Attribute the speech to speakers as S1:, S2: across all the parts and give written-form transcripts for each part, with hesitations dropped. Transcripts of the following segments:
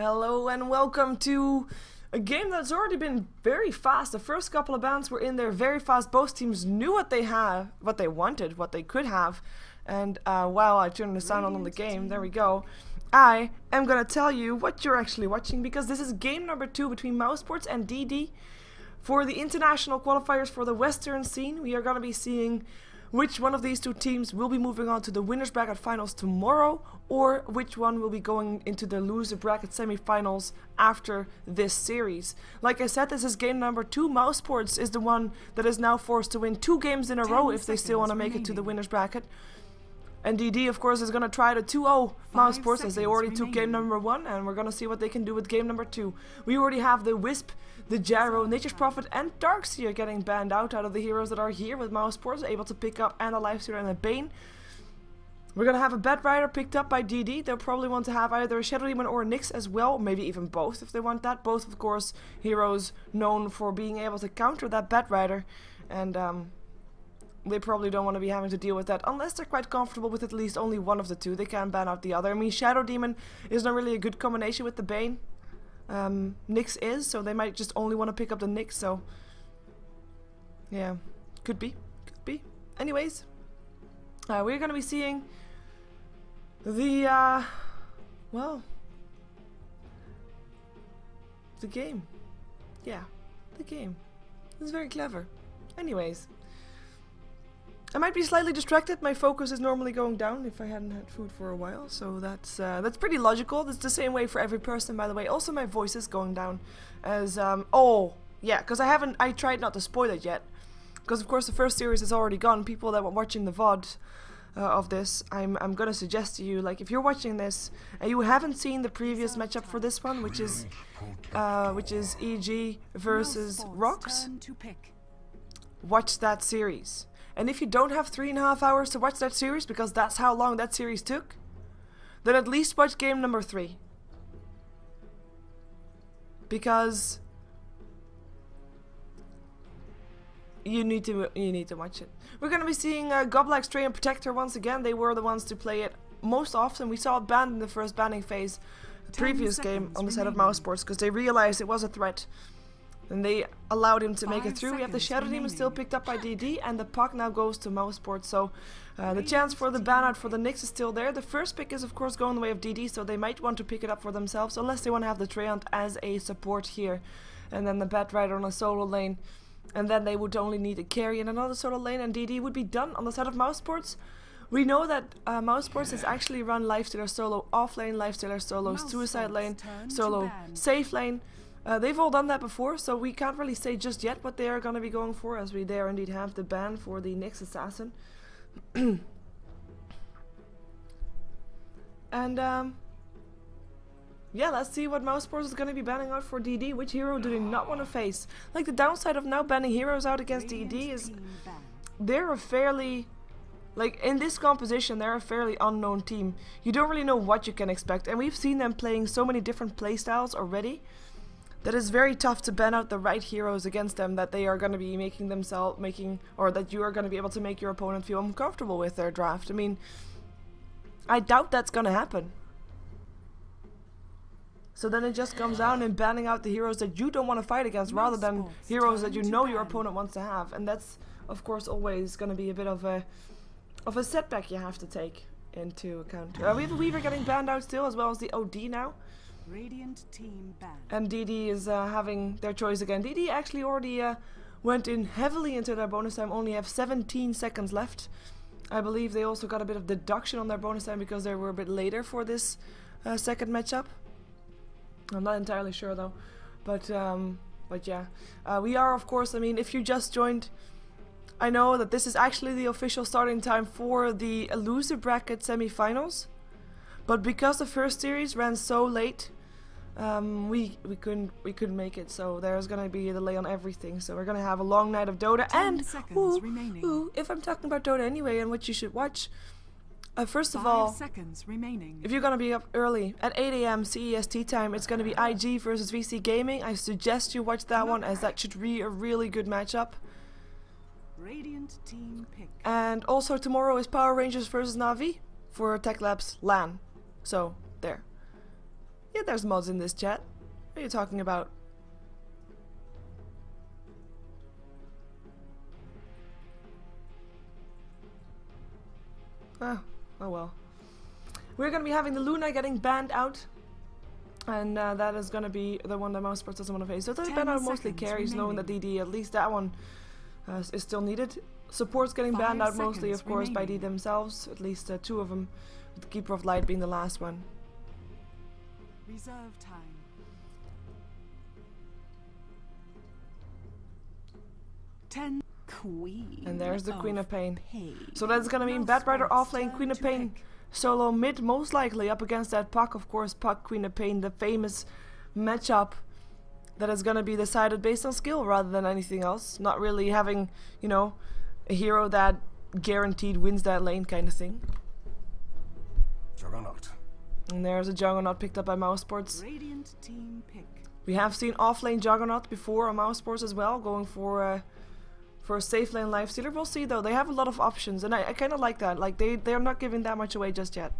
S1: Hello and welcome to a game that's already been very fast. The first couple of bans were in there very fast. Both teams knew what they had, what they wanted, what they could have. And while I turn the sound on the game, there we go. I am gonna tell you what you're actually watching, because this is game number 2 between Mouz and DD for the international qualifiers for the Western scene. We are gonna be seeing which one of these two teams will be moving on to the winners bracket finals tomorrow, or which one will be going into the loser bracket semifinals after this series. Like I said, this is game number 2. Mouz is the one that is now forced to win 2 games in a row if they still want to make it to the winners bracket. And DD, of course, is going to try the 2-0 Mouz as they already took game number 1, and we're going to see what they can do with game number 2. We already have the Wisp, the Gyro, Nature's Prophet, and Darkseer getting banned out of the heroes that are here with Mouz, able to pick up and a Lifestealer and a Bane. We're going to have a Bat Rider picked up by DD. They'll probably want to have either a Shadow Demon or a Nyx as well, maybe even both if they want that. Both, of course, heroes known for being able to counter that Bat Rider, and they probably don't want to be having to deal with that unless they're quite comfortable with at least only one of the two. They can ban out the other. I mean, Shadow Demon is not really a good combination with the Bane. Nyx is, so they might just only want to pick up the Nyx, so yeah, could be. Anyways, we're going to be seeing the, well, the game. Yeah, the game. It's very clever. Anyways, I might be slightly distracted. My focus is normally going down if I hadn't had food for a while, so that's pretty logical. That's the same way for every person, by the way. Also, my voice is going down, as oh yeah, because I tried not to spoil it yet, because of course the first series is already gone. People that were watching the VOD of this, I'm gonna suggest to you, like, if you're watching this and you haven't seen the previous matchup for this one, which is EG versus Rox, watch that series. And if you don't have 3.5 hours to watch that series, because that's how long that series took, then at least watch game number 3. Because you need to watch it. We're gonna be seeing Goblack, Stray, and Protector once again. They were the ones to play it most often. We saw it banned in the first banning phase, the previous game on the side of Mouz, because they realized it was a threat. And they allowed him to make it through. We have the Shadow Demon still picked up by DD, and the puck now goes to Mouz. So the chance for the ban out for the Nyx is still there. The first pick is of course going the way of DD, so they might want to pick it up for themselves, unless they want to have the Treant as a support here. And then the Bat Rider on a solo lane. And then they would only need a carry in another solo lane, and DD would be done on the side of Mouz. We know that Mouz has actually run Lifestealer solo off lane, Lifestealer solo suicide lane, solo safe lane. They've all done that before, so we can't really say just yet what they are going to be going for, as we there indeed have the ban for the Nyx Assassin. And yeah, let's see what Mouz is going to be banning out for DD. Which hero do they not want to face? Like, the downside of now banning heroes out against DD is they're a fairly, like, in this composition, they're a fairly unknown team. You don't really know what you can expect, and we've seen them playing so many different playstyles already that it's very tough to ban out the right heroes against them that they are going to be or that you are going to be able to make your opponent feel uncomfortable with their draft. I mean, I doubt that's going to happen. So then it just comes down in banning out the heroes that you don't want to fight against, rather than heroes that you know your opponent wants to have. And that's, of course, always going to be a bit of a setback you have to take into account. We have a Weaver getting banned out still, as well as the OD now. Radiant team banned. And DD is having their choice again. DD actually already went in heavily into their bonus time, only have 17 seconds left. I believe they also got a bit of deduction on their bonus time because they were a bit later for this second matchup. I'm not entirely sure though, but yeah, we are, of course, I mean, if you just joined, I know that this is actually the official starting time for the loser bracket semifinals, but because the first series ran so late, we couldn't make it, so there's gonna be a delay on everything. So we're gonna have a long night of Dota, and if I'm talking about Dota anyway and what you should watch, first of all, if you're gonna be up early at 8 AM CEST time, it's gonna be IG versus SheeverGaming. I suggest you watch that one, as that should be a really good matchup. And also tomorrow is Power Rangers versus Na'Vi for Tech Labs LAN. So there. Yeah, there's mods in this chat. What are you talking about? Oh well. We're gonna be having the Luna getting banned out. And that is gonna be the one that Mouse Sports doesn't want to face. So the ban out mostly carries, knowing that DD, at least that one is still needed. Support's getting banned out mostly, of course, by DD themselves. At least 2 of them, with the Keeper of Light being the last one.
S2: Reserve time. Queen.
S1: And there's the Queen of Pain. So that's gonna mean Bad Rider offlane, Queen of Pain solo mid, most likely up against that Puck, of course. Puck, Queen of Pain, the famous matchup that is gonna be decided based on skill rather than anything else. Not really having, you know, a hero that guaranteed wins that lane kind of thing.
S3: Juggernaut.
S1: And there's a Juggernaut picked up by Mouse Sports.
S2: Radiant team pick.
S1: We have seen offlane Juggernaut before on Mouse Sports as well, going for a safe lane lifestealer. We'll see though, they have a lot of options, and I kind of like that. Like they're not giving that much away just yet.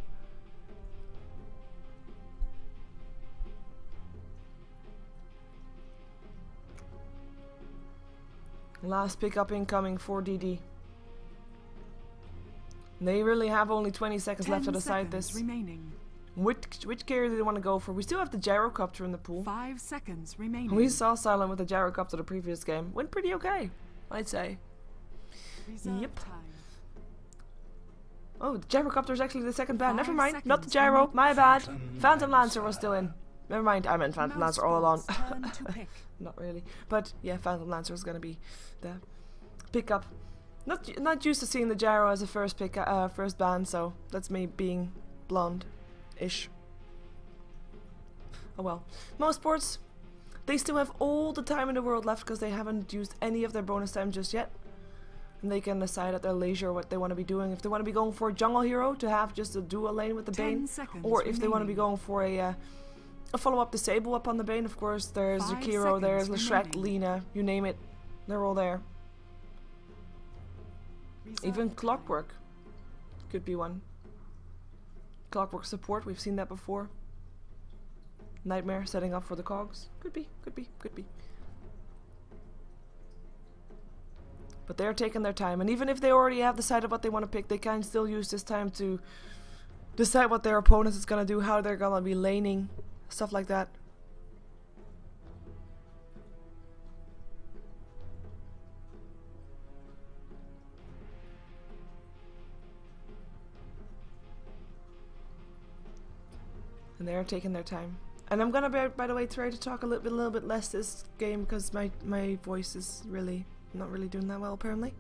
S1: Last pickup incoming for DD. They really have only 20 seconds left to decide this.
S2: Remaining.
S1: Which carrier do they want to go for? We still have the Gyrocopter in the pool.
S2: 5 seconds remaining.
S1: We saw Silent with the Gyrocopter the previous game. Went pretty okay, I'd say. Yep. Oh, the Gyrocopter is actually the second ban. Never mind, not the Gyro. My bad. Phantom Lancer was still in. Never mind, I meant Phantom Lancer all along. Not really, but yeah, Phantom Lancer is gonna be the pickup. Not used to seeing the Gyro as a first ban, so that's me being blonde-ish. Oh well. Most sports, they still have all the time in the world left because they haven't used any of their bonus time just yet. And they can decide at their leisure what they want to be doing. If they want to be going for a jungle hero to have just a dual lane with the Bane, or if they want to be going for a follow-up disable up on the Bane. Of course, there's Zakiro, there's Leshrac, Lina, you name it, they're all there. Even Clockwork could be one. Clockwork support, we've seen that before. Nightmare setting up for the cogs. Could be. But they're taking their time, and even if they already have decided what they want to pick, they can still use this time to decide what their opponent is going to do, how they're going to be laning, stuff like that. And they're taking their time. And I'm gonna, by the way, try to talk a little bit less this game because my voice is really not really doing that well apparently.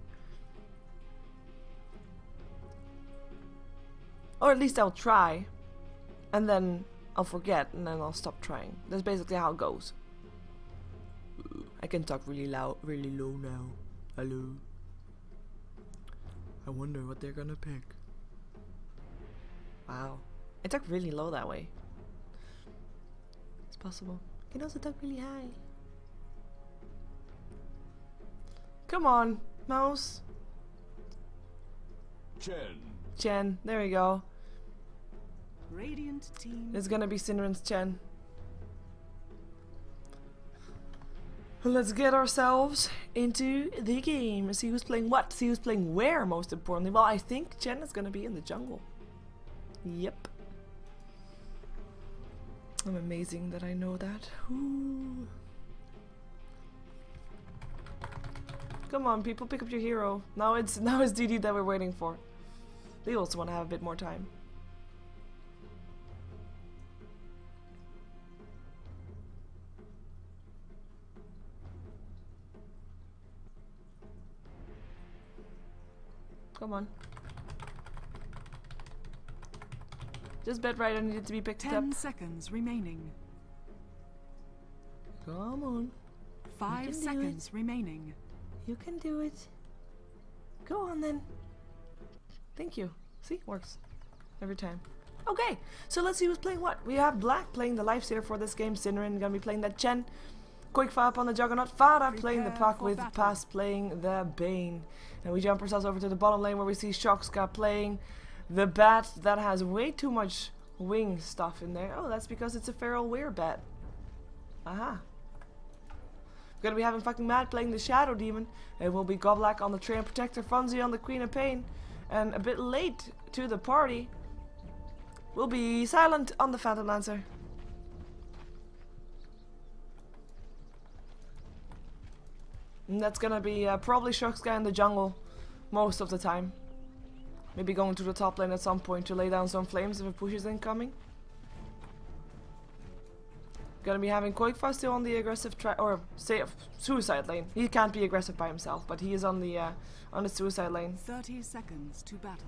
S1: Or at least I'll try, and then I'll forget, and then I'll stop trying. That's basically how it goes. I can talk really loud, really low now. Hello. I wonder what they're gonna pick. Wow. I talk really low that way. It's possible. I can also talk really high. Come on, Mouse. Chen, there we go.
S2: Radiant team.
S1: It's gonna be Sinren's Chen. Let's get ourselves into the game. See who's playing what, see who's playing where, most importantly. Well, I think Chen is gonna be in the jungle. Yep. I'm amazing that I know that. Ooh. Come on, people, pick up your hero. Now it's DD that we're waiting for. They also want to have a bit more time. Come on. Just Bad Rider needed to be picked up.
S2: 10 seconds remaining.
S1: Come on.
S2: 5 seconds remaining.
S1: You can do it. Go on then. Thank you. See, works every time. Okay, so let's see who's playing what. We have Black playing the Lifestealer for this game. Sinren gonna be playing that Chen. Quickfire up on the Juggernaut. Farah playing the Puck with Pass playing the Bane. And we jump ourselves over to the bottom lane where we see Shoxka playing the Bat that has way too much wing stuff in there. Oh, that's because it's a feral werebat. Aha. We're gonna be having fucking Matt playing the Shadow Demon. It will be Goblak on the Train Protector, Fonzie on the Queen of Pain. And a bit late to the party will be Silent on the Phantom Lancer. And that's gonna be probably Shucks guy in the jungle most of the time. Maybe going to the top lane at some point to lay down some flames if a push is incoming. Gonna be having Koikfa still on the aggressive track, or say suicide lane. He can't be aggressive by himself, but he is on the suicide lane.
S2: 30 seconds to battle.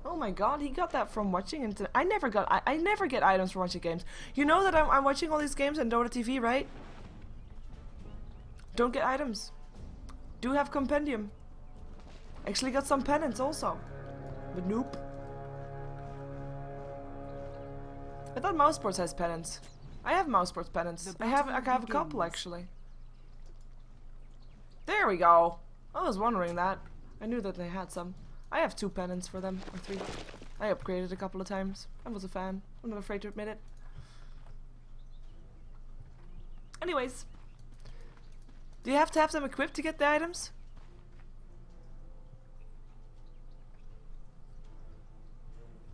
S1: Oh my god, he got that from watching into. I never get items from watching games. You know that I'm watching all these games on DotaTV, right? Don't get items. Do have compendium. Actually got some penance also. But nope. I thought Mousesports has penance. I have Mousesports penance. I have a couple actually. There we go. I was wondering that. I knew that they had some. I have 2 penance for them, or 3. I upgraded a couple of times. I was a fan. I'm not afraid to admit it. Anyways. Do you have to have them equipped to get the items?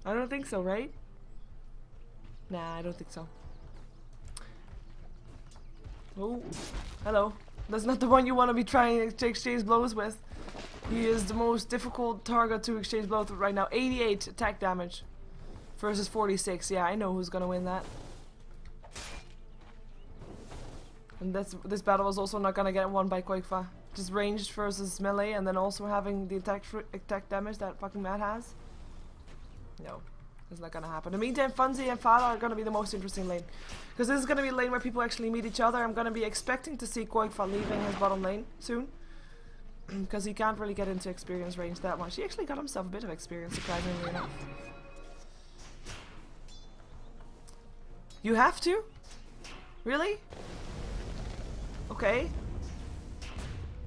S1: I don't think so, right? Nah, I don't think so. Oh, hello. That's not the one you want to be trying to exchange blows with. He is the most difficult target to exchange blows with right now. 88 attack damage versus 46. Yeah, I know who's gonna win that. And this battle is also not gonna get won by Koikfa. Just ranged versus melee, and then also having the attack damage that fucking Matt has. No. It's not gonna happen. In the meantime, Fonzie and Fada are gonna be the most interesting lane. Because this is gonna be a lane where people actually meet each other. I'm gonna be expecting to see Koikfa leaving his bottom lane soon. Because he can't really get into experience range that much. He actually got himself a bit of experience, surprisingly enough. You have to? Really? Okay.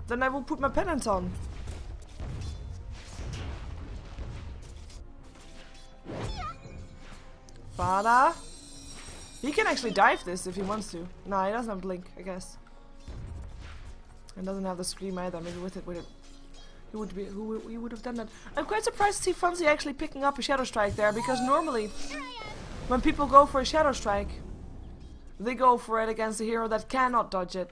S1: Then I will put my pennant on. Fada. He can actually dive this if he wants to. Nah, he doesn't have blink, I guess. And doesn't have the scream either. Maybe with it he would have done that. I'm quite surprised to see Fonzie actually picking up a Shadow Strike there, because normally when people go for a Shadow Strike, they go for it against a hero that cannot dodge it.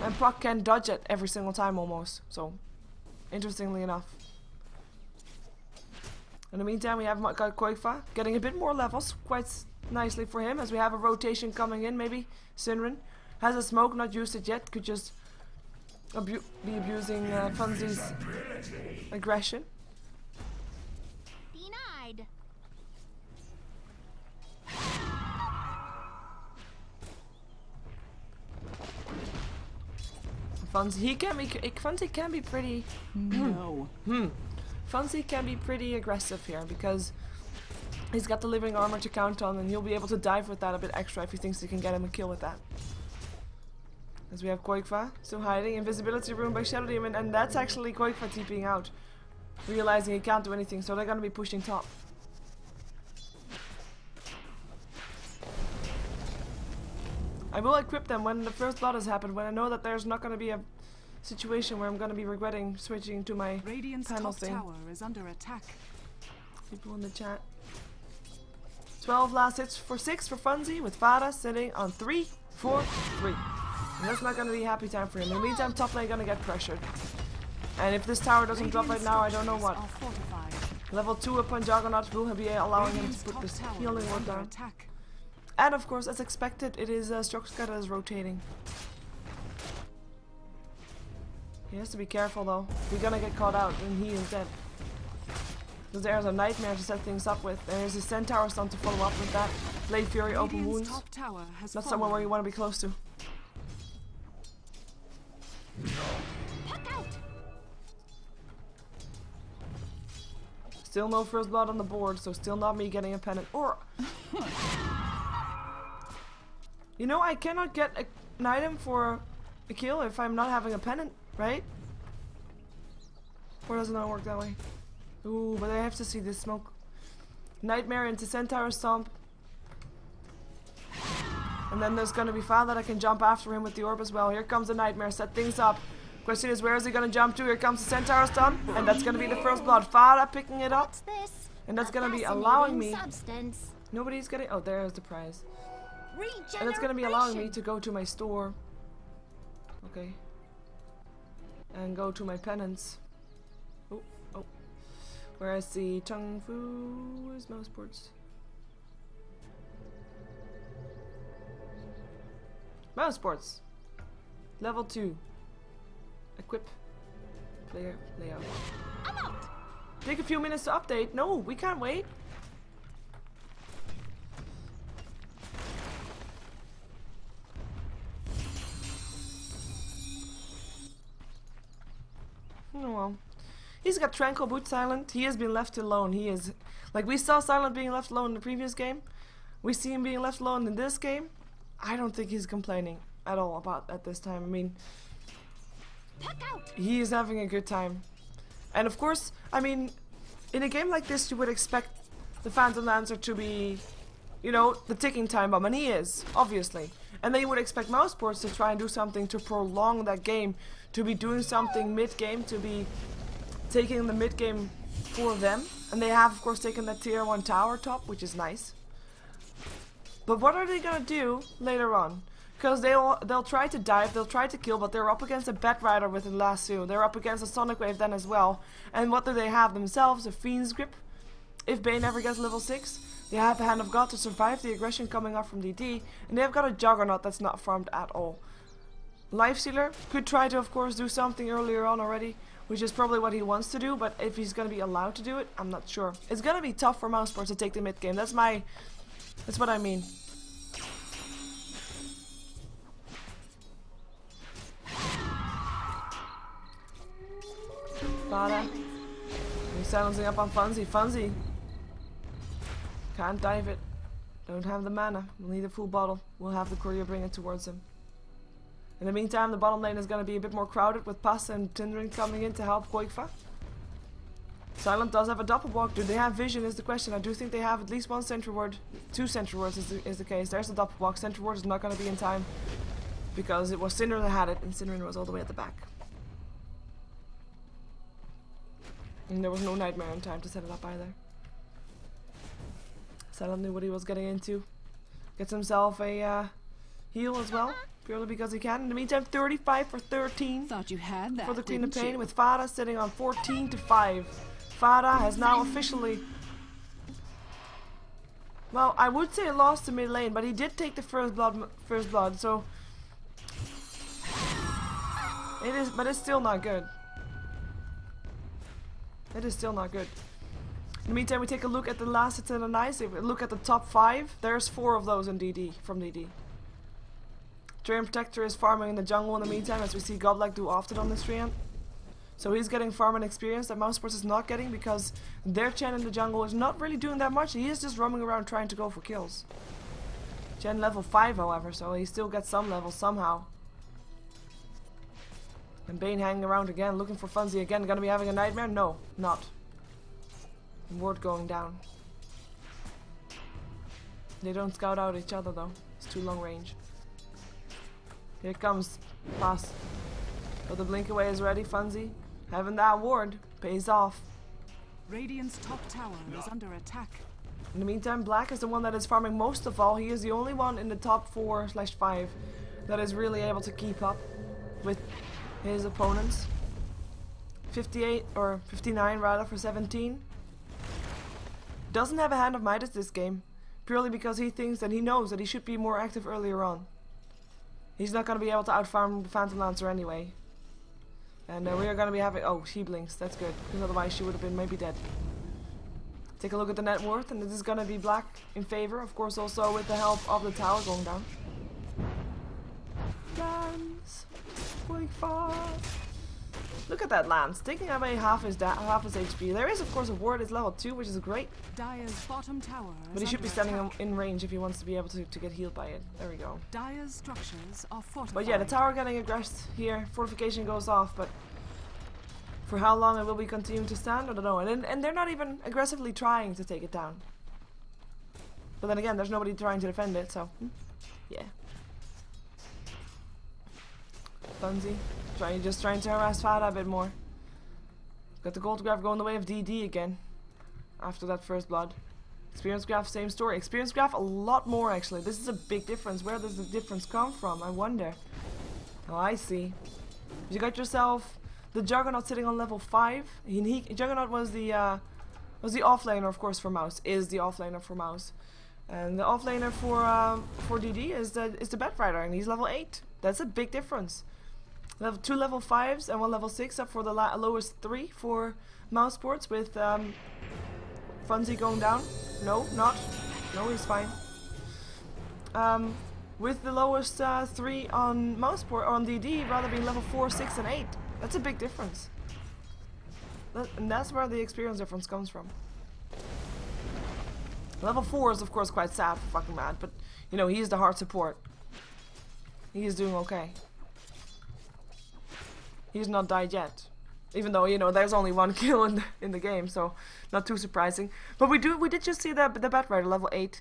S1: And Proc can dodge it every single time almost. So, interestingly enough. In the meantime, we have Koikfa getting a bit more levels, quite nicely for him, as we have a rotation coming in. Maybe Sinrin has a smoke, not used it yet, could just be abusing Fonzie's aggression.
S3: Denied.
S1: Fonzie can be pretty.
S2: No.
S1: Fonzie can be pretty aggressive here because he's got the living armor to count on, and he'll be able to dive with that a bit extra if he thinks he can get him a kill with that. As we have Koikfa still hiding, invisibility room by Shadow Demon, and that's actually Koikfa TPing out, realizing he can't do anything, so they're gonna be pushing top. I will equip them when the first blood has happened, when I know that there's not gonna be a situation where I'm gonna be regretting switching to my
S2: Radiant's
S1: panel
S2: top
S1: thing.
S2: tower is under attack.
S1: People in the chat. 12 last hits for 6 for Fonzie, with Fada sitting on 3, 4, 3. And that's not gonna be a happy time for him. In the meantime, top lane gonna get pressured. And if this tower doesn't drop right now, I don't know what. Level 2 upon Juggernaut will be allowing him to put this healing ward down. And of course, as expected, it is Stroxka that is rotating. He has to be careful though. We're gonna get caught out and he is dead. Because there's a nightmare to set things up with. There's a Centaur stun to follow up with that. Blade Fury, open wounds. Not somewhere where you want to be close to. Still no first blood on the board, so still not me getting a pennant. Or you know, I cannot get an item for a kill if I'm not having a pennant, right? Or does it not work that way? Ooh, but I have to see this smoke. Nightmare into Centaur Stomp. And then there's gonna be Fada that can jump after him with the orb as well. Here comes the Nightmare, set things up. Question is, where is he gonna jump to? Here comes the Centaur Stomp. And that's gonna be the first blood. Fada picking it up. And that's gonna be allowing me... Nobody's getting... Oh, there's the prize. And it's gonna be allowing me to go to my store. Okay. And go to my penance. Oh, oh. Whereas the Chung Fu is Mouse Sports. Mouse Sports. Level 2. Equip. Player layout.
S3: I'm out.
S1: Take a few minutes to update. No, we can't wait. Oh well. He's got Tranquil Boot Silent. He has been left alone. He is... Like, we saw Silent being left alone in the previous game. We see him being left alone in this game. I don't think he's complaining at all about at this time. I mean... He is having a good time. And of course, I mean... In a game like this, you would expect the Phantom Lancer to be... You know, the ticking time bomb. And he is, obviously. And then you would expect Mouse Sports to try and do something to prolong that game. To be doing something mid-game, to be taking the mid-game for them. And they have, of course, taken that tier 1 tower top, which is nice. But what are they gonna do later on? Because they'll try to dive, they'll try to kill, but they're up against a Bat Rider with a lasso. They're up against a Sonic Wave then as well. And what do they have themselves? A Fiend's Grip. If Bane ever gets level 6. They have a Hand of God to survive the aggression coming up from DD. And they've got a Juggernaut that's not farmed at all. Lifestealer could try to, of course, do something earlier on already, which is probably what he wants to do, but if he's going to be allowed to do it, I'm not sure. It's going to be tough for Mouse Sports to take the mid game. That's what I mean. Fada. He's silencing up on Funzy. Funzy. Can't dive it. Don't have the mana. We'll need a full bottle. We'll have the courier bring it towards him. In the meantime, the bottom lane is going to be a bit more crowded with Pass and Tindering coming in to help Koikfa. Silent does have a double walk. Do they have vision is the question. I do think they have at least one sentry ward. 2 sentry wards is the case. There's a double walk. Sentry ward is not going to be in time because it was Cinder that had it and Cinder was all the way at the back. And there was no Nightmare in time to set it up either. Silent knew what he was getting into. Gets himself a heal as well. Purely because he can. In the meantime, 35 for 13.
S2: Thought you had that,
S1: for the Queen of Pain,
S2: you?
S1: with Fada sitting on 14 to 5. Fada has now officially... Well, I would say lost the mid lane, but he did take the first blood, so... It is, but it's still not good. It is still not good. In the meantime, we take a look at the last hits and the nice. If we look at the top 5, there's 4 of those in DD, from DD. Treant Protector is farming in the jungle in the meantime, as we see Godlike do often on this Treant. So he's getting farming experience that Mouse Sports is not getting because their Chen in the jungle is not really doing that much. He is just roaming around trying to go for kills. Chen level 5 however, so he still gets some levels somehow. And Bane hanging around again, looking for Funzy again. Gonna be having a nightmare? No, not. Ward going down. They don't scout out each other though. It's too long range. Here comes Pass. But the blink away is ready, Funzy. Having that ward pays off.
S2: Radiant's top tower is under attack.
S1: In the meantime, Black is the one that is farming most of all. He is the only one in the top 4/5 that is really able to keep up with his opponents. 58 or 59 rather for 17. Doesn't have a Hand of Midas this game, purely because he thinks that he knows that he should be more active earlier on. He's not going to be able to outfarm the Phantom Lancer anyway. And we are going to be having... Oh, she blinks. That's good. Because otherwise she would have been maybe dead. Take a look at the net worth. And this is going to be Black in favor. Of course also with the help of the tower going down. Lance. Quick fast. Look at that Lance. Taking away half his HP. There is of course a ward. It's level 2, which is great.
S2: Dire's bottom tower
S1: But he should be standing in range if he wants to be able to get healed by it. There we go.
S2: Dire's structures are fortified.
S1: But yeah, the tower getting aggressed here. Fortification goes off, but For how long it will be continuing to stand, I don't know. And they're not even aggressively trying to take it down. But then again, there's nobody trying to defend it, so yeah. Funzy, just trying to harass Fada a bit more. Got the gold graph going the way of DD again. After that first blood. Experience graph, same story. Experience graph a lot more actually. This is a big difference. Where does the difference come from? I wonder. Oh, I see. You got yourself the Juggernaut sitting on level 5. Juggernaut was the offlaner, of course, for Mouz. Is the offlaner for Mouz. And the offlaner for DD is the Batrider, and he's level 8. That's a big difference. Level 2 level 5s and 1 level 6 up for the lowest 3 for Mouse Sports with Funzy going down. No, not. No, he's fine. With the lowest 3 on Mouse Sport on DD rather being level 4, 6 and 8. That's a big difference. And that's where the experience difference comes from. Level 4 is of course quite sad for fucking mad, but you know, he's the hard support. He is doing okay. He's not died yet. Even though, you know, there's only 1 kill in the game, so not too surprising. But we did just see the Batrider level 8.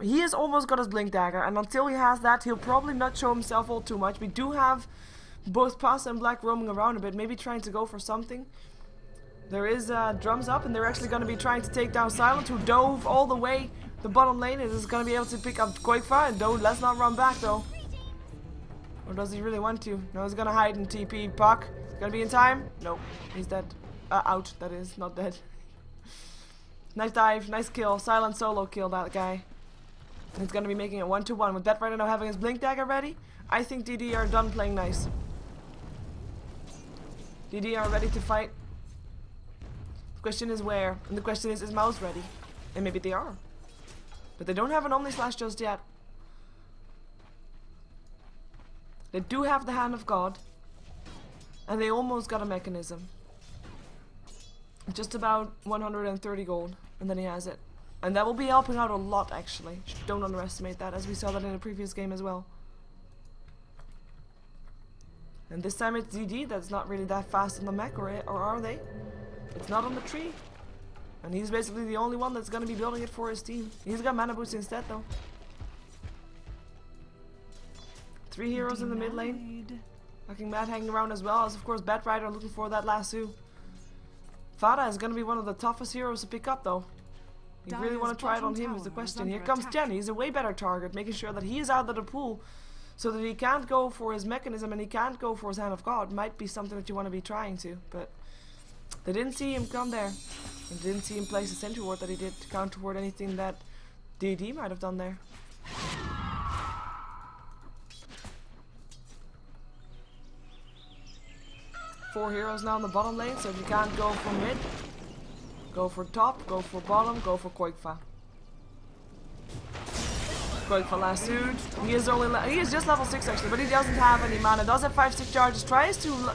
S1: He has almost got his Blink Dagger, and until he has that, he'll probably not show himself all too much. We do have both Pasta and Black roaming around a bit, maybe trying to go for something. There is drums up, and they're actually going to be trying to take down Silent, who dove all the way the bottom lane and is going to be able to pick up Quakefire. And though, let's not run back though. Or does he really want to? No, he's going to hide in TP. Puck, going to be in time? Nope, he's dead. Out, that is, not dead. Nice dive, nice kill. Silent solo kill that guy. And he's going to be making it 1-1 with Batrider now having his Blink Dagger ready. I think DD are done playing nice. DD are ready to fight. The question is where, and the question is Mouz ready? And maybe they are. But they don't have an Omnislash just yet. They do have the Hand of God. And they almost got a mechanism. Just about 130 gold. And then he has it. And that will be helping out a lot actually. Don't underestimate that, as we saw that in a previous game as well. And this time it's DD that's not really that fast on the mech, or are they? It's not on the tree. And he's basically the only one that's going to be building it for his team. He's got mana boost instead though. 3 heroes in the mid lane. Fucking Matt hanging around as well, as of course Batrider looking for that lasso. Fada is going to be one of the toughest heroes to pick up though. You really want to try it on him is the question. Here comes Jen. He's a way better target, making sure that he is out of the pool so that he can't go for his mechanism and he can't go for his Hand of God. Might be something that you want to be trying to, but they didn't see him come there. And didn't see him place a sentry ward that he did to counter ward anything that DD might have done there. Four heroes now in the bottom lane, so if you can't go for mid, go for top, go for bottom, go for Quakefire. Quakefire lassoed. He is just level 6 actually, but he doesn't have any mana. Does have 5-6 charges, tries to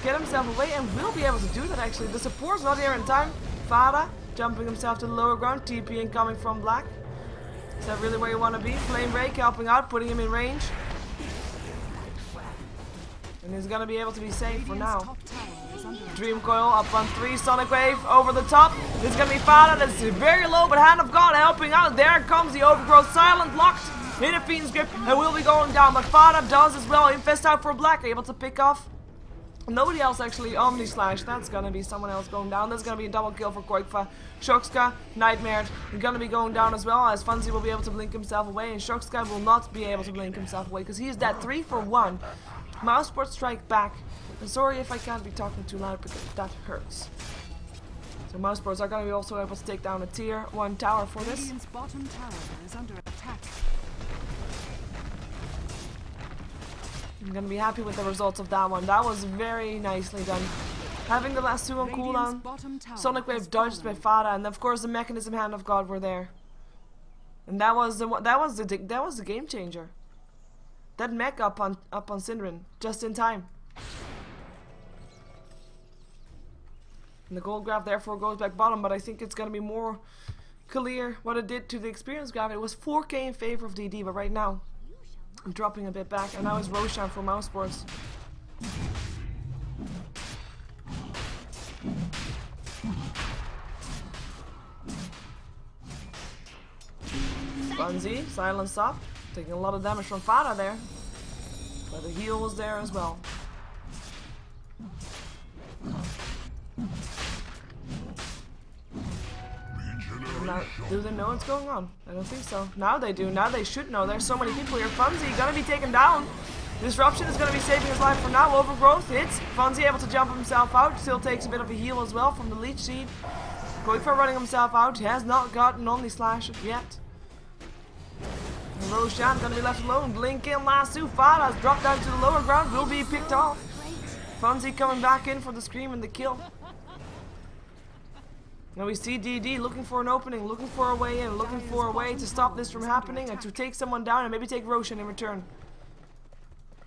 S1: get himself away and will be able to do that actually. The support's not here in time. Fada jumping himself to the lower ground, TP incoming from Black. Is that really where you want to be? Flame Break helping out, putting him in range. And he's gonna be able to be safe for now. Dream Coil up on 3, Sonic Wave over the top. It's gonna be Fada, that's very low, but Hand of God helping out. There comes the Overgrowth, Silent locked in a Fiend's Grip and will be going down. But Fada does as well, Infest out for Black, able to pick off. Nobody else actually Omnislash, that's gonna be someone else going down. That's gonna be a double kill for Quakefire. Shokska, Nightmare, gonna be going down as well, as Funzy will be able to blink himself away, and Shokska will not be able to blink himself away because he's dead. 3 for 1. Mouse Sport strike back. And sorry if I can't be talking too loud because that hurts. So Mouse Sports are going to be also able to take down a tier 1 tower for this.
S2: Radiant's bottom tower is under attack.
S1: I'm going to be happy with the results of that one. That was very nicely done. Having the last 2 on cooldown, Sonic Wave dodged by Fada, and of course the Mechanism Hand of God were there. And that was the game changer. That mech up on Synderen, just in time. And the gold graph therefore goes back bottom, but I think it's gonna be more clear what it did to the experience graph. It was 4k in favor of DD, but right now I'm dropping a bit back, and now it's Roshan for Mouse Sports. Funzy, silence up. Taking a lot of damage from Fada there. But the heal was there as well. Now, do they know what's going on? I don't think so. Now they do. Now they should know. There's so many people here. Funzy gonna be taken down. Disruption is gonna be saving his life for now. Overgrowth hits. Funzy able to jump himself out. Still takes a bit of a heal as well from the leech seed. Going for running himself out. He has not gotten only slash yet. And Roshan gonna be left alone. Blink in lasso. Fada's dropped down to the lower ground. Will be picked off. Funzy coming back in for the scream and the kill. Now we see DD looking for an opening, looking for a way in, looking for a way to stop this from happening and to take someone down and maybe take Roshan in return.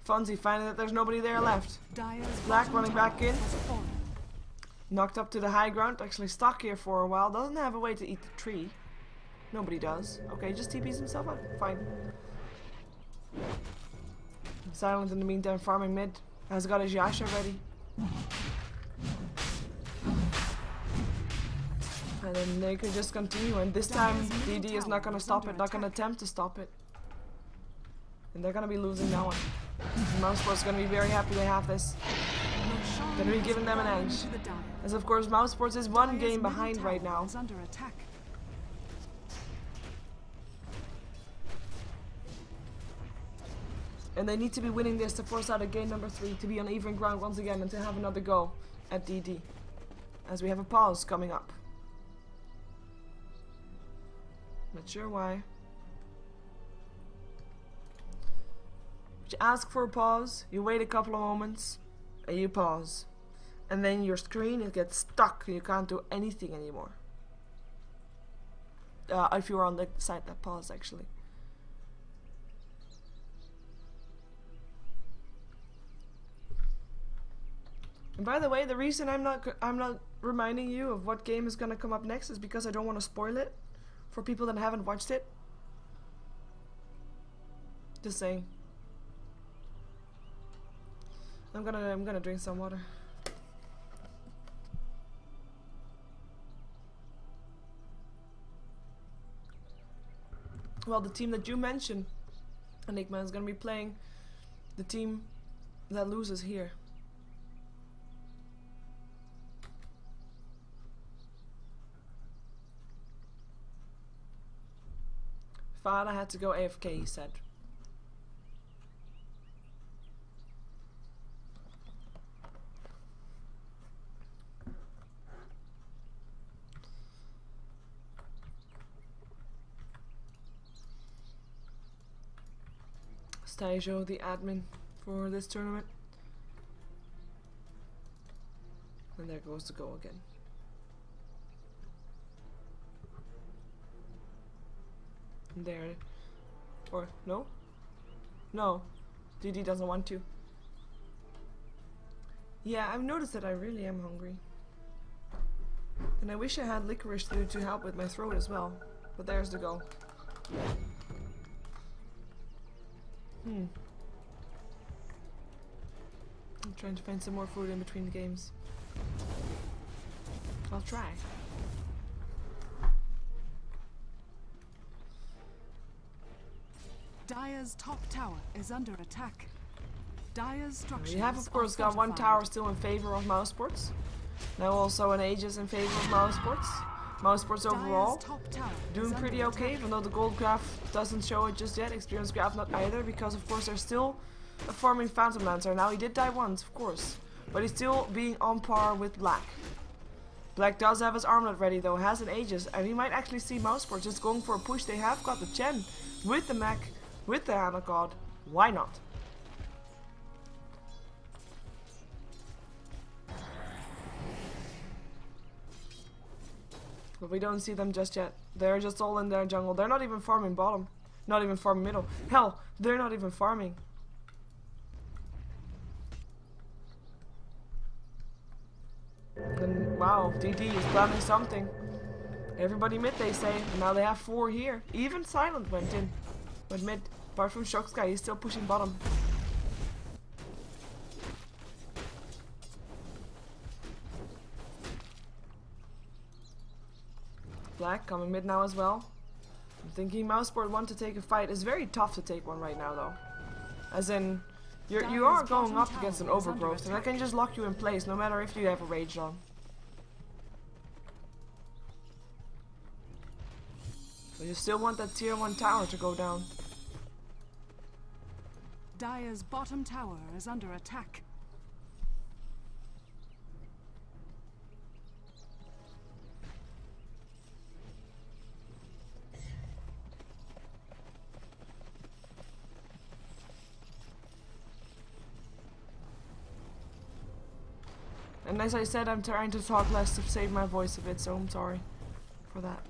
S1: Funzy finding that there's nobody there left. Black running back in. Knocked up to the high ground, actually stuck here for a while. Doesn't have a way to eat the tree. Nobody does. Okay, just TPs himself out. Fine. Silent in the meantime, farming mid. Has got his Yasha ready. And then they could just continue, and this time DD is not gonna stop it, not gonna attempt to stop it. And they're gonna be losing that one. Mousesport's gonna be very happy they have this. Gonna be giving them an edge. As of course Mousesports is one game behind right now. And they need to be winning this to force out a game number 3, to be on even ground once again and to have another go at DD. As we have a pause coming up. Not sure why. But you ask for a pause, you wait a couple of moments, and you pause. And then your screen, it gets stuck, and you can't do anything anymore. If you were on the site that paused, actually. And by the way, the reason I'm not reminding you of what game is gonna come up next is because I don't want to spoil it for people that haven't watched it. Just saying. I'm gonna drink some water. Well, the team that you mentioned, Enigma, is gonna be playing the team that loses here. Fada had to go AFK, he said. Staijo, the admin for this tournament. And there goes the goal again. There. Or no? No. DD doesn't want to. Yeah, I've noticed that I really am hungry. And I wish I had licorice to help with my throat as well. But there's the goal. I'm trying to find some more food in between the games. I'll try.
S2: Dire's top tower is under attack. Dire's structures.
S1: We have of course got one tower still in favor of Mousesports. Now also an Aegis in favor of Mousesports. Mousesports overall doing pretty okay, even though the gold graph doesn't show it just yet. Experience graph not either, because of course they're still farming Phantom Lancer. Now he did die once, of course, but he's still being on par with Black. Black does have his armlet ready though, has an Aegis, and we might actually see Mousesports just going for a push. They have got the Chen with the mech, with the Hammer God. Why not? But we don't see them just yet. They're just all in their jungle. They're not even farming bottom. Not even farming middle. Hell, they're not even farming. And wow, DD is planning something. Everybody mid, they say. And now they have 4 here. Even Silent went in. Went mid. Apart from Shock Sky, he's still pushing bottom. Black coming mid now as well. thinking Mouseport want to take a fight. It's very tough to take one right now though. As in, you are going up against an overgrowth and I can just lock you in place no matter if you have a rage on. But you still want that tier 1 tower to go down.
S2: Dire's bottom tower is under attack.
S1: And as I said, I'm trying to talk less to save my voice a bit, so I'm sorry for that.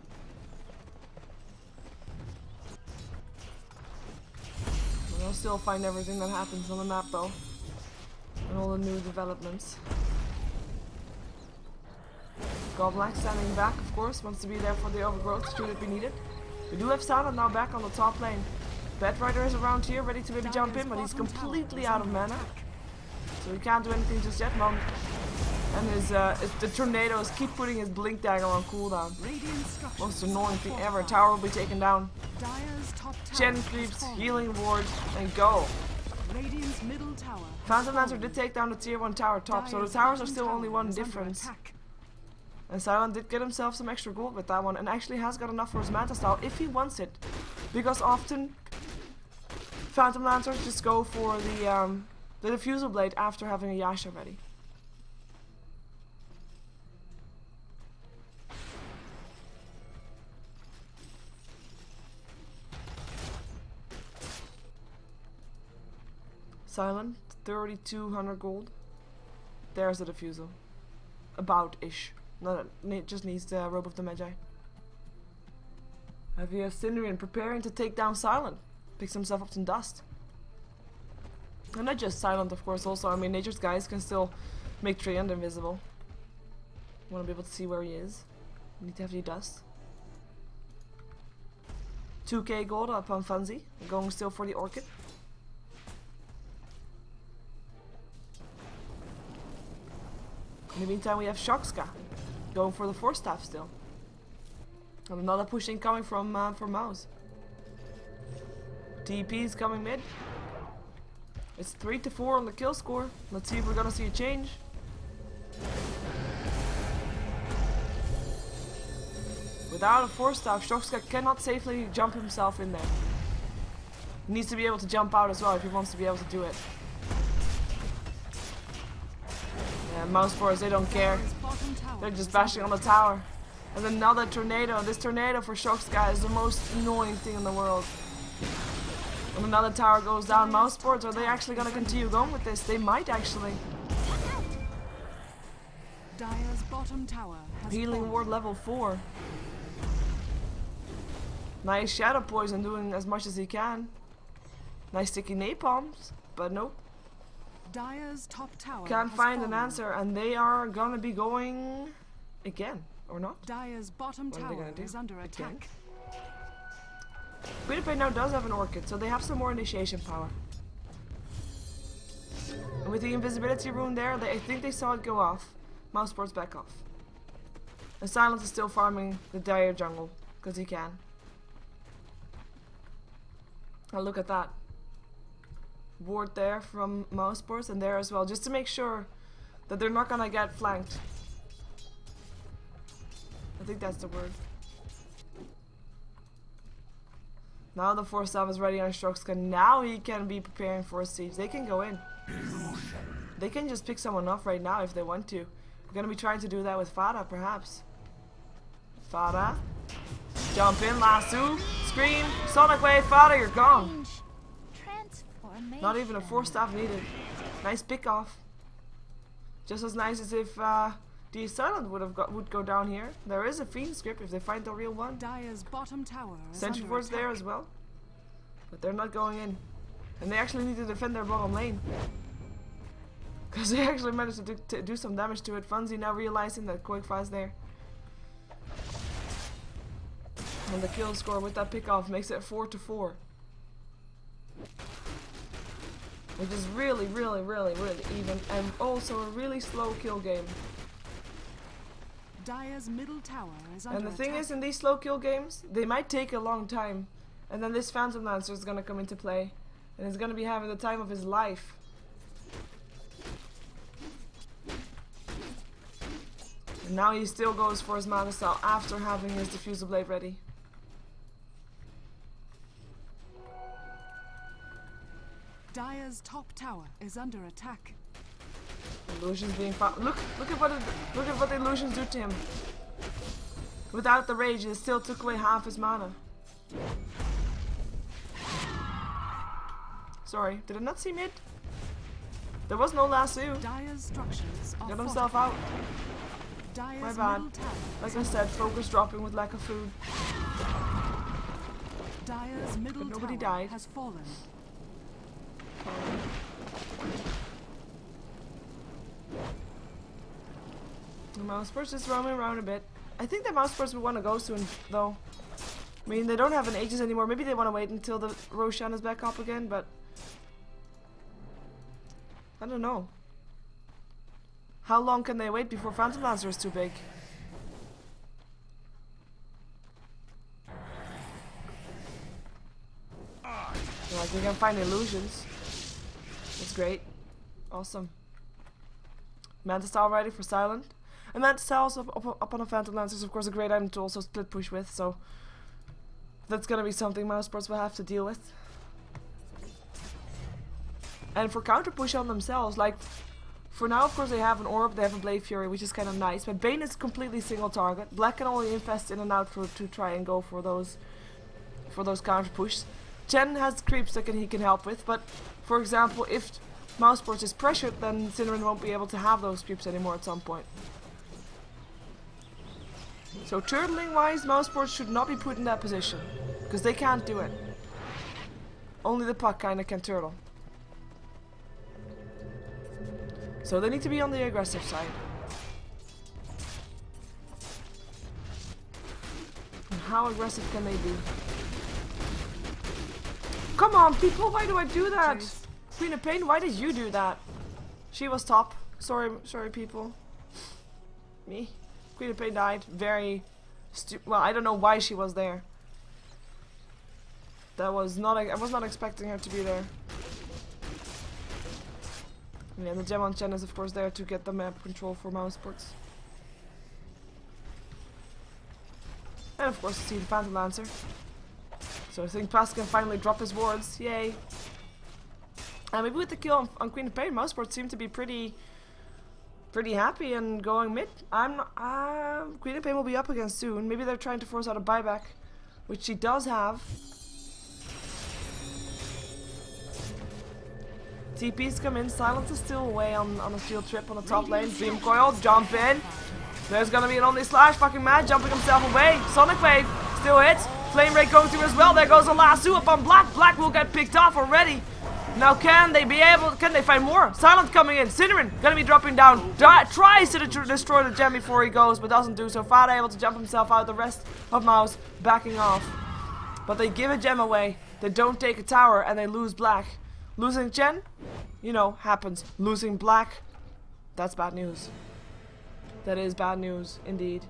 S1: But I'll still find everything that happens on the map though. And all the new developments. Goblak standing back, of course, wants to be there for the overgrowth should it be needed. We do have Silent now back on the top lane. Bedrider is around here, ready to maybe jump in, but he's completely out of mana. So he can't do anything just yet, Mom. And the tornadoes keep putting his blink dagger on cooldown. Most annoying thing ever. Tower will be taken down. Gen creeps, healing ward, and go. Phantom Lancer did take down the tier 1 tower top, so the towers are still only one difference. And Silent did get himself some extra gold with that one, and actually has got enough for his Manta style if he wants it. Because often Phantom Lancers just go for the Diffusal Blade after having a Yasha ready. Silent, 3200 gold. There's the Diffusal. About-ish. No, it just needs the Robe of the Magi. Heavy Cinderian preparing to take down Silent. Picks himself up some dust. And not just Silent, of course, also. I mean, Nature's Guys can still make Treant invisible. Want to be able to see where he is. Need to have the dust. 2k gold up on Funzy. Going still for the Orchid. In the meantime, we have Shoxka going for the Force Staff still. And another pushing coming from Mouz. TP is coming mid. It's 3-4 on the kill score. Let's see if we're gonna see a change. Without a Force Staff, Shoxka cannot safely jump himself in there. He needs to be able to jump out as well if he wants to be able to do it. Yeah, Mouseport, they don't care. They're just bashing on the tower. And another tornado. This tornado for Shoxka is the most annoying thing in the world. When another tower goes down, Mouseport, are they actually gonna continue going with this? They might actually.
S2: Dire's bottom tower has
S1: Healing ward level 4. Nice Shadow Poison doing as much as he can. Nice sticky napalms, but nope.
S2: Dire's top tower
S1: Can't find an answer, and they are gonna be going again, or not?
S2: Dire's bottom tower is under attack.
S1: Winnipeg now does have an Orchid, so they have some more initiation power. And with the invisibility rune there, I think they saw it go off. Mousesport's back off. And Silent is still farming the Dire jungle, because he can. And look at that. Ward there from Mousesports, and there as well, just to make sure that they're not gonna get flanked. I think that's the word. Now the Force Staff is ready on Shoxka. Now he can be preparing for a siege. They can go in. They can just pick someone off right now if they want to. We're gonna be trying to do that with Farah, perhaps. Farah. Jump in, lasso. Scream. Sonic Wave, Farah, you're gone. Not even a Force Staff needed. Nice pick off. Just as nice as if the Silent would go down here. There is a Fiend script if they find the real one.
S2: Dire's bottom tower is
S1: Sentry Force there as well. But they're not going in. And they actually need to defend their bottom lane. Because they actually managed to do some damage to it. Funzy now realizing that Quakefire's there. And the kill score with that pick off makes it 4-4. Which is really, really, really, really even. And also a really slow kill game.
S2: Dire's middle tower is under
S1: And the thing
S2: attack.
S1: is, in these slow kill games, they might take a long time. And then this Phantom Lancer is gonna come into play. And he's gonna be having the time of his life. And now he still goes for his Mana Cell after having his Diffusal Blade ready.
S2: Dire's top tower is under attack.
S1: Illusions being found. Look at what the illusions do to him. Without the rage, it still took away half his mana. Sorry, did I not see mid? There was no lasso.
S2: Dire's structures are
S1: Got himself
S2: fortified.
S1: out.
S2: Dire's
S1: My bad.
S2: middle tower
S1: Like I said, focus dropping with lack of food.
S2: Dire's middle
S1: But nobody
S2: tower
S1: died.
S2: has fallen.
S1: The Mousepers just roaming around a bit. I think the Mousepers will want to go soon, though. I mean, they don't have an Aegis anymore. Maybe they want to wait until the Roshan is back up again, but I don't know. How long can they wait before Phantom Lancer is too big? Like, we can find illusions. That's great. Awesome. Mantis Towel ready for Silent. And Mantis Towels up on a Phantom Lancer is of course a great item to also split push with, so that's gonna be something Mousesports will have to deal with. And for counter push on themselves, like, for now of course they have an Orb, they have a Blade Fury, which is kind of nice, but Bane is completely single target. Black can only infest in and out to try and go for those counter pushes. Chen has creeps that he can help with, but for example, if Mousesports is pressured, then Cinnamon won't be able to have those creeps anymore at some point. So turtling wise, Mousesports should not be put in that position, because they can't do it. Only the puck kinda can turtle. So they need to be on the aggressive side. And how aggressive can they be? Come on, people, why do I do that? Queen of Pain, why did you do that? She was top. Sorry, people. Me. Queen of Pain died. Very well, I don't know why she was there. That was not, I was not expecting her to be there. Yeah, the gem on Chen is of course there to get the map control for Mousesports. And of course, you see the Phantom Lancer. So I think Pas can finally drop his wards. Yay. Maybe with the kill on Queen of Pain, Mousesports seem to be pretty happy and going mid. I'm not, Queen of Pain will be up again soon. Maybe they're trying to force out a buyback, which she does have. TP's come in. Silence is still away on a field trip on the top lane. Dream Coil, jump in. There's gonna be an only slash. Fucking mad, jumping himself away. Sonic Wave still hits. Flame Ray going through as well. There goes a lasso up on Black. Black will get picked off already. Now can they find more? Silent coming in. Cinnamon gonna be dropping down. Tries to destroy the gem before he goes, but doesn't do so. Fada able to jump himself out. The rest of Mouz backing off. But they give a gem away. They don't take a tower and they lose Black. Losing Chen, you know, happens. Losing Black, that's bad news. That is bad news, indeed.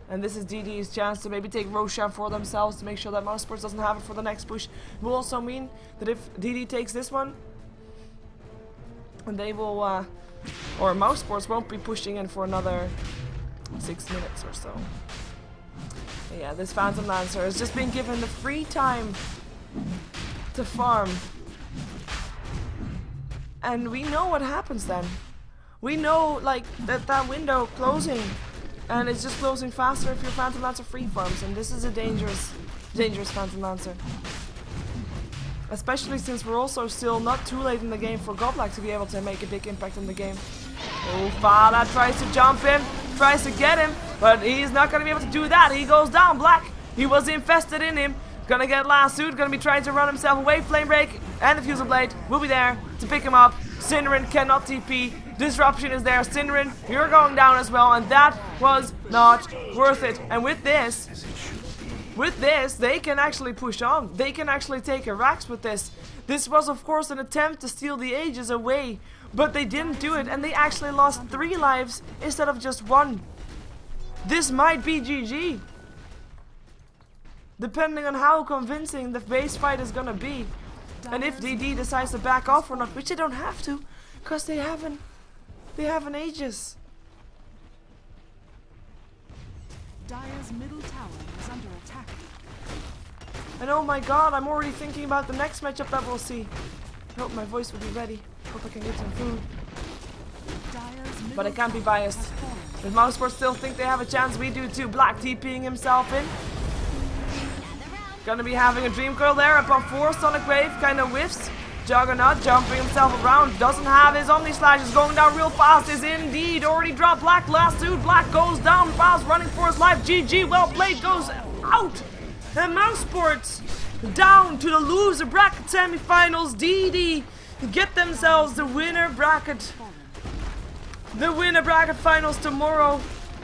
S1: And this is DD's chance to maybe take Roshan for themselves to make sure that Mousesports doesn't have it for the next push. It will also mean that if DD takes this one, and they will, or Mousesports won't be pushing in for another 6 minutes or so. But yeah, this Phantom Lancer has just been given the free time to farm. And we know what happens then. We know, like, that window closing, and it's just closing faster if your Phantom Lancer free farms, and this is a dangerous Phantom Lancer. Especially since we're also still not too late in the game for Godlike to be able to make a big impact in the game. Oh, Fada tries to jump in, tries to get him, but he's not gonna be able to do that. He goes down. Black, he was infested in him. Gonna get lassoed, gonna be trying to run himself away. Flame Break and the Fusel Blade will be there to pick him up. Synderen cannot TP. Disruption is there. Synderen, you're going down as well, and that was not worth it. And with this, they can actually push on. They can actually take a Rax with this. This was of course an attempt to steal the Aegis away, but they didn't do it, and they actually lost 3 lives instead of just 1. This might be GG. Depending on how convincing the base fight is gonna be. And if DD decides to back off or not, which they don't have to, because they haven't ages.
S2: Dire's middle tower is under attack.
S1: And oh my god, I'm already thinking about the next matchup that we'll see. I hope my voice will be ready. Hope I can get some food. But I can't be biased. If Mouz Sports still think they have a chance, we do too. Black TPing himself in. Gonna be having a dream curl there. Up on 4, Sonic Wave kinda whiffs. Juggernaut jumping himself around. Doesn't have his Omni Slash. Is going down real fast. Is indeed already dropped Black. Last dude. Black goes down fast. Running for his life. GG. Well played. Goes out. And Mouz Sports down to the loser bracket semifinals. DD get themselves the winner bracket. The winner bracket finals tomorrow.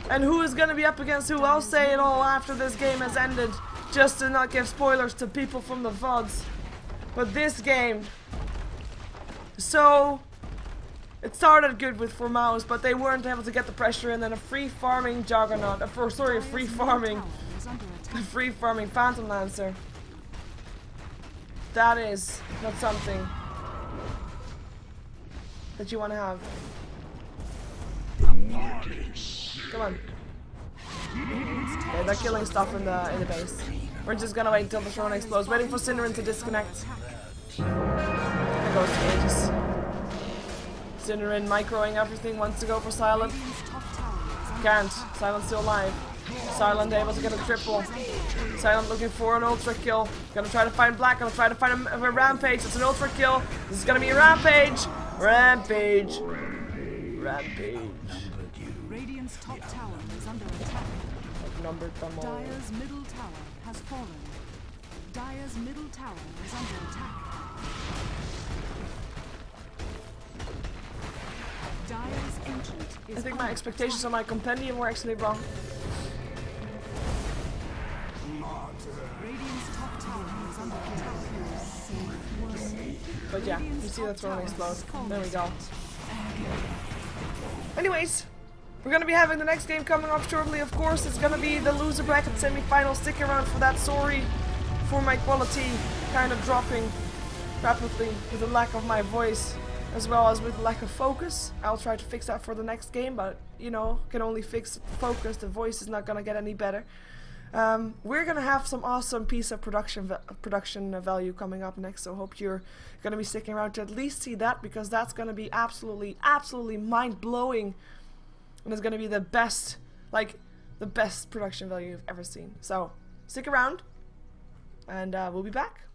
S1: And who is gonna be up against who? I'll say it all after this game has ended. Just to not give spoilers to people from the VODs. But this game, so it started good with for Mouz, but they weren't able to get the pressure in. And a free farming Juggernaut, a free farming Phantom Lancer. That is not something that you want to have. Come on. Okay, they're killing stuff in the base. We're just gonna wait until the throne explodes, waiting for Cinderin to disconnect. There goes Aegis. Cinderin microing everything, wants to go for Silent. Can't. Silent's still alive. Silent able to get a triple. Silent looking for an ultra kill. Gonna try to find Black, gonna try to find a rampage. It's an ultra kill. This is gonna be a rampage. Rampage. Rampage.
S2: Radiant's top tower is under attack.
S1: Outnumbered them all.
S2: Dire's middle tower has fallen. Dire's middle tower is under attack. Dire's ancient is
S1: I think my expectations on my compendium were actually wrong.
S2: Radiant's top tower is under attack.
S1: But yeah, you see that throne explode. There we go. Anyways, we're gonna be having the next game coming up shortly. Of course, it's gonna be the loser bracket semi-final. Stick around for that. Sorry for my quality kind of dropping rapidly with the lack of my voice, as well as with the lack of focus. I'll try to fix that for the next game, but you know, can only fix focus. The voice is not gonna get any better. We're gonna have some awesome piece of production value coming up next, so hope you're gonna be sticking around to at least see that, because that's gonna be absolutely mind-blowing, and it's gonna be the best, like the best production value you've ever seen. So stick around, and we'll be back.